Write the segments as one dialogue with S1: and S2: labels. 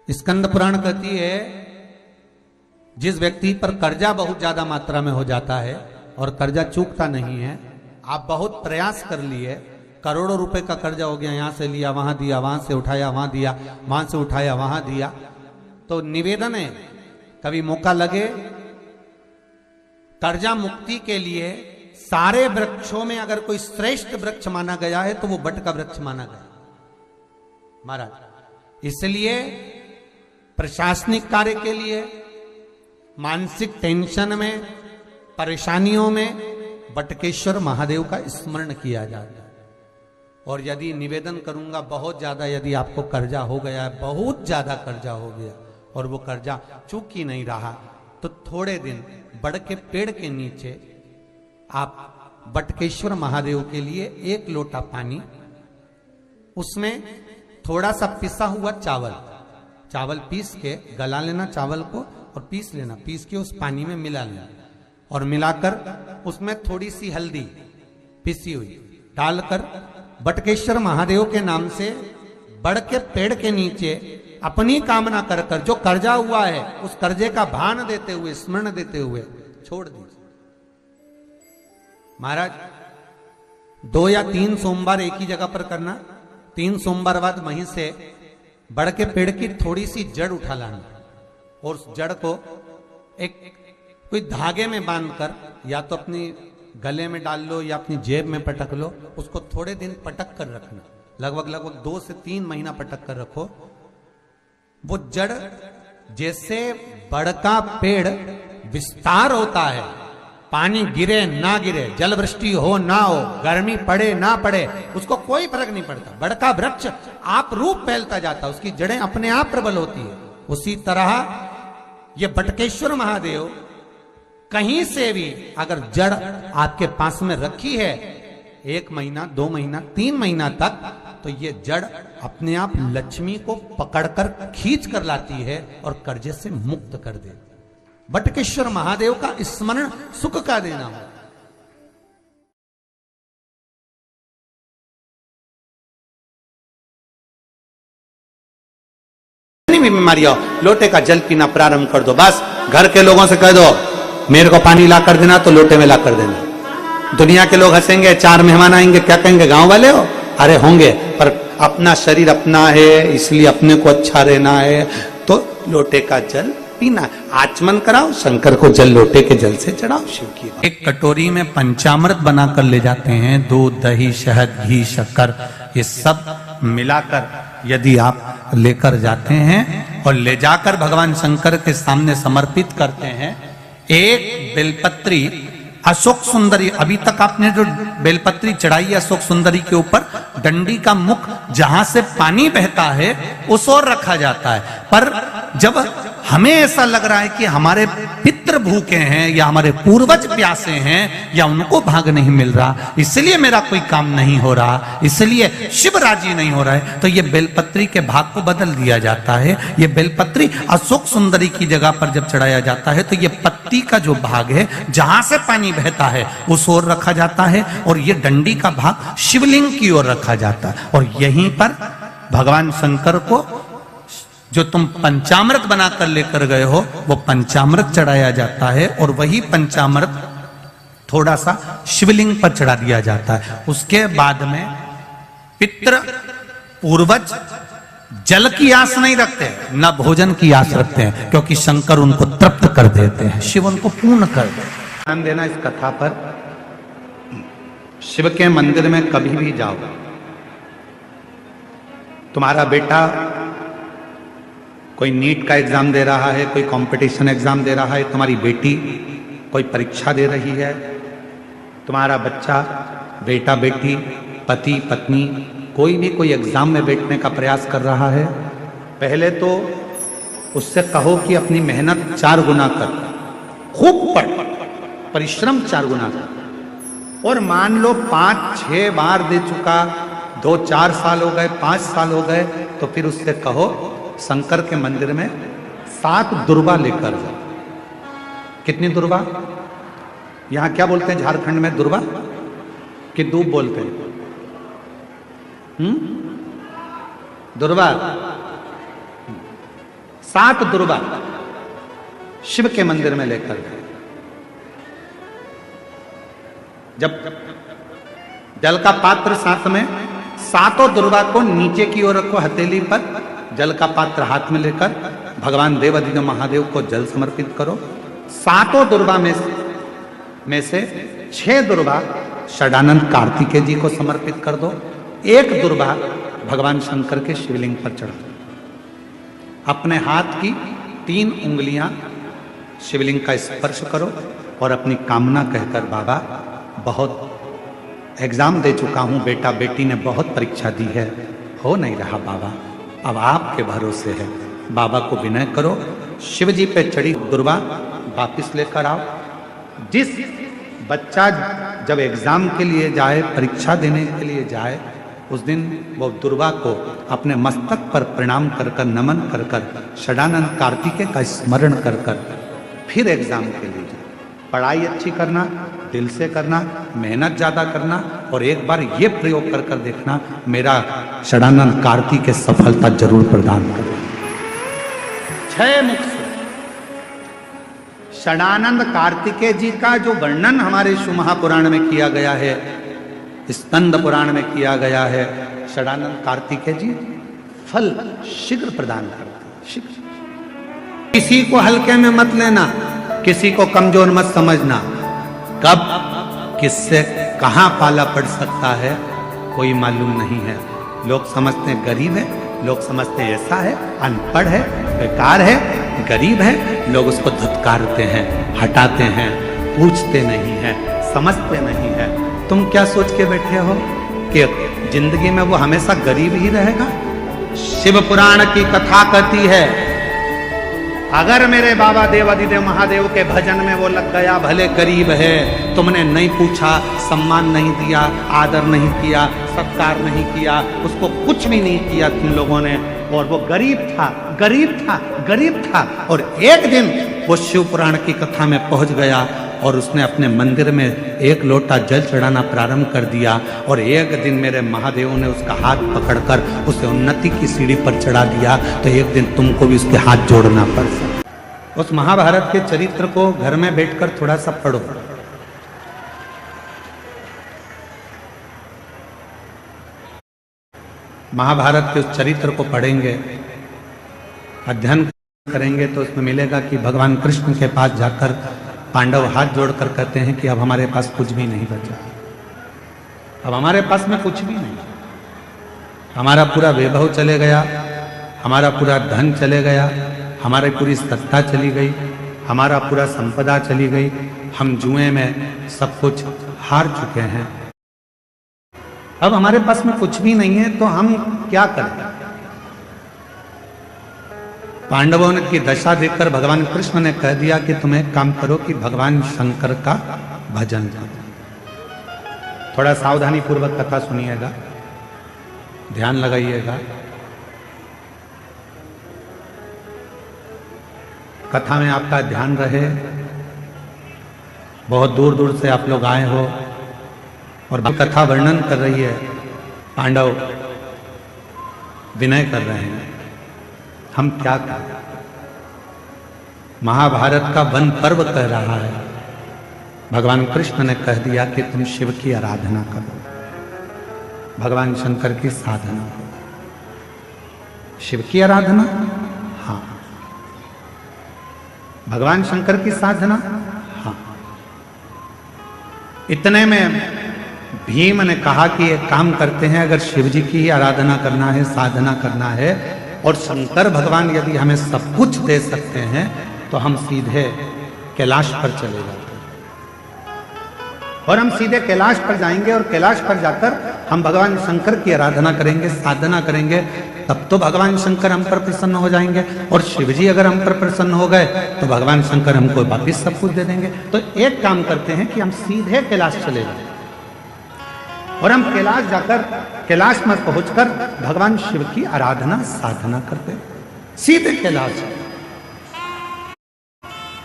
S1: स्कंद पुराण कहती है जिस व्यक्ति पर कर्जा बहुत ज्यादा मात्रा में हो जाता है और कर्जा चूकता नहीं है, आप बहुत प्रयास कर लिए, करोड़ों रुपए का कर्जा हो गया, यहां से लिया वहां दिया, वहां से उठाया वहां दिया, वहां से उठाया वहां दिया, तो निवेदन है कभी मौका लगे कर्जा मुक्ति के लिए सारे वृक्षों में अगर कोई श्रेष्ठ वृक्ष माना गया है तो वो बट का वृक्ष माना गया महाराज। इसलिए प्रशासनिक कार्य के लिए, मानसिक टेंशन में, परेशानियों में बटकेश्वर महादेव का स्मरण किया जाता है। और यदि निवेदन करूंगा बहुत ज्यादा, यदि आपको कर्जा हो गया है, बहुत ज्यादा कर्जा हो गया और वो कर्जा चूक ही नहीं रहा, तो थोड़े दिन बड़ के पेड़ के नीचे आप बटकेश्वर महादेव के लिए 1 लोटा पानी, उसमें थोड़ा सा पिसा हुआ चावल पीस के गला लेना चावल को और पीस लेना, पीस के उस पानी में मिला लेना और मिलाकर उसमें थोड़ी सी हल्दी पिसी हुई डालकर बटकेश्वर महादेव के नाम से बड़ के पेड़ के नीचे अपनी कामना कर कर जो कर्जा हुआ है उस कर्जे का भान देते हुए, स्मरण देते हुए छोड़ दीजिए। महाराज 2 या 3 सोमवार एक ही जगह पर करना, 3 सोमवार बाद वहीं से बड़ के पेड़ की थोड़ी सी जड़ उठा लाना और उस जड़ को एक कोई धागे में बांधकर या तो अपनी गले में डाल लो या अपनी जेब में पटक लो, उसको थोड़े दिन पटक कर रखना, लगभग 2 से 3 महीना पटक कर रखो। वो जड़ जैसे बड़ का पेड़ विस्तार होता है, पानी गिरे ना गिरे, जल वृष्टि हो ना हो, गर्मी पड़े ना पड़े, उसको कोई फर्क नहीं पड़ता, बड़ का वृक्ष आप रूप फैलता जाता, उसकी जड़ें अपने आप प्रबल होती है। उसी तरह ये बटकेश्वर महादेव कहीं से भी अगर जड़ आपके पास में रखी है 1 महीना 2 महीना 3 महीना तक, तो ये जड़ अपने आप लक्ष्मी को पकड़कर खींच कर लाती है और कर्जे से मुक्त कर दे। बटकेश्वर महादेव का स्मरण सुख का देना हो। भी बीमारी हो, लोटे का जल पीना प्रारंभ कर दो, बस घर के लोगों से कह दो मेरे को पानी ला कर देना, तो लोटे में ला कर देना। दुनिया के लोग हंसेंगे, 4 मेहमान आएंगे, क्या कहेंगे गांव वाले हो, अरे होंगे, पर अपना शरीर अपना है इसलिए अपने को अच्छा रहना है, तो लोटे का जल पीना, आचमन कराओ, शंकर को जल लोटे के जल से चढ़ाओ, शिव की। एक कटोरी में पंचामृत बनाकर ले जाते हैं, दूध, दही, शहद, घी, शक्कर, ये सब मिलाकर यदि आप लेकर जाते हैं और ले जाकर भगवान शंकर के सामने समर्पित करते हैं, एक बेलपत्री अशोक सुंदरी, अभी तक आपने जो बेलपत्री चढ़ाई है अशोक सुंदरी के ऊपर, डंडी का मुख जहां से पानी बहता है उस ओर रखा जाता है। पर जब हमें ऐसा लग रहा है कि हमारे पितृ भूखे हैं या हमारे पूर्वज प्यासे हैं या उनको भाग नहीं मिल रहा, इसलिए मेरा कोई काम नहीं हो रहा, इसलिए शिव राजी नहीं हो रहा है, तो ये बेलपत्री के भाग को बदल दिया जाता है। ये बेलपत्री अशोक सुंदरी की जगह पर जब चढ़ाया जाता है तो ये पत्ती का जो भाग है जहां से पानी बहता है उस ओर रखा जाता है और ये डंडी का भाग शिवलिंग की ओर रखा जाता है। और यहीं पर भगवान शंकर को जो तुम पंचामृत बनाकर लेकर गए हो वो पंचामृत चढ़ाया जाता है और वही पंचामृत थोड़ा सा शिवलिंग पर चढ़ा दिया जाता है। उसके बाद में पितृ पूर्वज जल की आस नहीं रखते, न भोजन की आस रखते हैं, क्योंकि शंकर उनको तृप्त कर देते हैं, शिव उनको पूर्ण कर देते हैं। ध्यान देना इस कथा पर, शिव के मंदिर में कभी भी जाओ, तुम्हारा बेटा कोई नीट का एग्जाम दे रहा है, कोई कंपटीशन एग्जाम दे रहा है, तुम्हारी बेटी कोई परीक्षा दे रही है, तुम्हारा बच्चा, बेटा बेटी, पति पत्नी, कोई भी कोई एग्जाम में बैठने का प्रयास कर रहा है, पहले तो उससे कहो कि अपनी मेहनत 4 गुना कर, खूब पढ़, परिश्रम 4 गुना कर। और मान लो 5-6 बार दे चुका, 2-4 साल हो गए, 5 साल हो गए, तो फिर उससे कहो शंकर के मंदिर में 7 दुर्वा लेकर जाओ। कितनी दुर्वा? यहां क्या बोलते हैं झारखंड में, दुर्वा कि दूब बोलते हैं? दुर्वा 7 दुर्वा शिव के मंदिर में लेकर गए। जब जल का पात्र साथ में, 7 दुर्वा को नीचे की ओर रखो, हथेली पर जल का पात्र हाथ में लेकर भगवान देवाधिदेव महादेव को जल समर्पित करो। 7 दुर्वा में से 6 दुर्वा षडानंद कार्तिकेय जी को समर्पित कर दो। 1 दुर्वा भगवान शंकर के शिवलिंग पर चढ़ा दो। अपने हाथ की 3 उंगलियां शिवलिंग का स्पर्श करो और अपनी कामना कहकर, बाबा बहुत एग्जाम दे चुका हूं, बेटा बेटी ने बहुत परीक्षा दी है, हो नहीं रहा बाबा, अब आपके भरोसे है। बाबा को विनय करो, शिव जी पे चढ़ी दुर्वा वापिस लेकर आओ। जिस बच्चा जब एग्जाम के लिए जाए, परीक्षा देने के लिए जाए, उस दिन वो दुर्वा को अपने मस्तक पर प्रणाम कर कर, नमन कर कर, षडानंद कार्तिकेय का स्मरण कर कर फिर एग्जाम के लिए जाए। पढ़ाई अच्छी करना, दिल से करना, मेहनत ज्यादा करना, और एक बार ये प्रयोग कर कर देखना, मेरा षडानंद कार्तिकेय सफलता जरूर प्रदान करे। 6 मुख से षडानंद कार्तिकेय जी का जो वर्णन हमारे शिव महापुराण में किया गया है, स्कंद पुराण में किया गया है, षडानंद कार्तिकेय जी फल शीघ्र प्रदान करते हैं, शीघ्र। किसी को हल्के में मत लेना, किसी को कमजोर मत समझना। कब किससे कहां पाला पड़ सकता है कोई मालूम नहीं है। लोग समझते हैं गरीब है, लोग समझते हैं ऐसा है, अनपढ़ है, बेकार है, गरीब है, लोग उसको धुतकारते हैं, हटाते हैं, पूछते नहीं है, समझते नहीं है। तुम क्या सोच के बैठे हो कि जिंदगी में वो हमेशा गरीब ही रहेगा? शिव पुराण की कथा कहती है, अगर मेरे बाबा देवाधिदेव महादेव के भजन में वो लग गया, भले गरीब है, तुमने नहीं पूछा, सम्मान नहीं दिया, आदर नहीं किया, सत्कार नहीं किया, उसको कुछ भी नहीं किया तुम लोगों ने, और वो गरीब था, गरीब था, गरीब था, और एक दिन वो शिव पुराण की कथा में पहुंच गया और उसने अपने मंदिर में 1 लोटा जल चढ़ाना प्रारंभ कर दिया, और एक दिन मेरे महादेव ने उसका हाथ पकड़कर उसे उन्नति की सीढ़ी पर चढ़ा दिया, तो एक दिन तुमको भी उसके हाथ जोड़ना पड़ सकता। उस महाभारत के चरित्र को घर में बैठकर थोड़ा सा पढ़ो। महाभारत के उस चरित्र को पढ़ेंगे, अध्ययन करेंगे, तो उसमें मिलेगा कि भगवान कृष्ण के पास जाकर पांडव हाथ जोड़कर कहते हैं कि अब हमारे पास कुछ भी नहीं बचा, अब हमारे पास में कुछ भी नहीं, हमारा पूरा वैभव चले गया, हमारा पूरा धन चले गया, हमारी पूरी सत्ता चली गई, हमारा पूरा संपदा चली गई, हम जुए में सब कुछ हार चुके हैं, अब हमारे पास में कुछ भी नहीं है, तो हम क्या करें? पांडवों की दशा देखकर भगवान कृष्ण ने कह दिया कि तुम एक काम करो कि भगवान शंकर का भजन करो। थोड़ा सावधानी पूर्वक कथा सुनिएगा, ध्यान लगाइएगा। कथा में आपका ध्यान रहे। बहुत दूर दूर से आप लोग आए हो और कथा वर्णन कर रही है, पांडव विनय कर रहे हैं, हम क्या करें? महाभारत का वन पर्व कह रहा है। भगवान कृष्ण ने कह दिया कि तुम शिव की आराधना करो, भगवान शंकर की साधना करो। शिव की आराधना, हाँ। भगवान शंकर की साधना, हाँ। इतने में भीम ने कहा कि एक काम करते हैं, अगर शिव जी की ही आराधना करना है, साधना करना है, और शंकर भगवान यदि हमें सब कुछ दे सकते हैं, तो हम सीधे कैलाश पर चले जाते हैं, और हम सीधे कैलाश पर जाएंगे, और कैलाश पर जाकर हम भगवान शंकर की आराधना करेंगे, साधना करेंगे, तब तो भगवान शंकर हम पर प्रसन्न हो जाएंगे, और शिव जी अगर हम पर प्रसन्न हो गए तो भगवान शंकर हमको वापिस सब कुछ दे देंगे। तो एक काम करते हैं कि हम सीधे कैलाश चले जाए, और हम कैलाश जाकर, कैलाश में पहुंचकर भगवान शिव की आराधना साधना करते, सीधे कैलाश।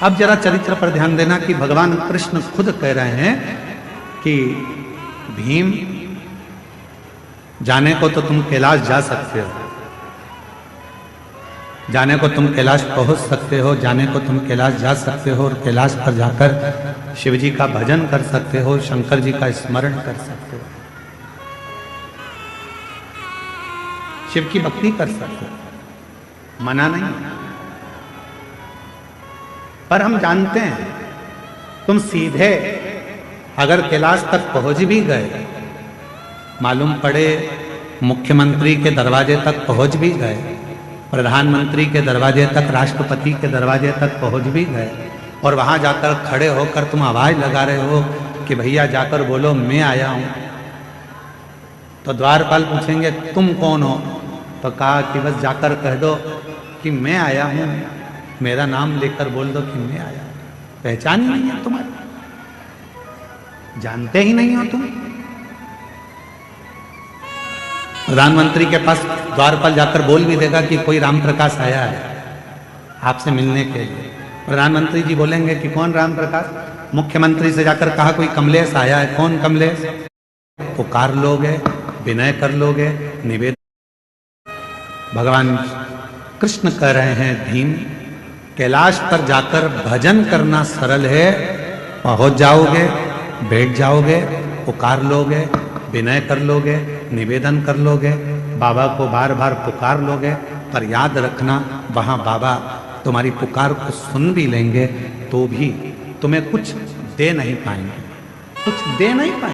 S1: अब जरा चरित्र पर ध्यान देना कि भगवान कृष्ण खुद कह रहे हैं कि भीम, जाने को तो तुम कैलाश जा सकते हो, जाने को तुम कैलाश पहुंच सकते हो, जाने को तुम कैलाश जा सकते हो और कैलाश पर जाकर शिव जी का भजन कर सकते हो, शंकर जी का स्मरण कर सकते हो, शिव की भक्ति कर सकते हो, मना नहीं। पर हम जानते हैं तुम सीधे अगर कैलाश तक पहुंच भी गए, मालूम पड़े मुख्यमंत्री के दरवाजे तक पहुंच भी गए, प्रधानमंत्री के दरवाजे तक, राष्ट्रपति के दरवाजे तक पहुंच भी गए, और वहां जाकर खड़े होकर तुम आवाज लगा रहे हो कि भैया जाकर बोलो मैं आया हूं, तो द्वारपाल पूछेंगे तुम कौन हो? तो कहा कि बस जाकर कह दो कि मैं आया हूं, मेरा नाम लेकर बोल दो कि मैं आया हूं। पहचान ही नहीं है तुम्हारी, जानते ही नहीं हो तुम। प्रधानमंत्री के पास द्वारपाल जाकर बोल भी देगा कि कोई राम प्रकाश आया है आपसे मिलने के लिए, प्रधानमंत्री जी बोलेंगे कि कौन राम प्रकाश? मुख्यमंत्री से जाकर कहा कोई कमलेश आया है, कौन कमलेश? पुकार लोगे, विनय कर लोगे, निवेदन। भगवान कृष्ण कह रहे हैं भीम, कैलाश पर जाकर भजन करना सरल है, पहुंच जाओगे, बैठ जाओगे, पुकार लोगे, विनय कर लोगे, निवेदन कर लोगे, बाबा को बार बार पुकार लोगे, पर याद रखना वहां बाबा तुम्हारी पुकार को सुन भी लेंगे तो भी तुम्हें कुछ दे नहीं पाएंगे, कुछ दे नहीं पाएंगे।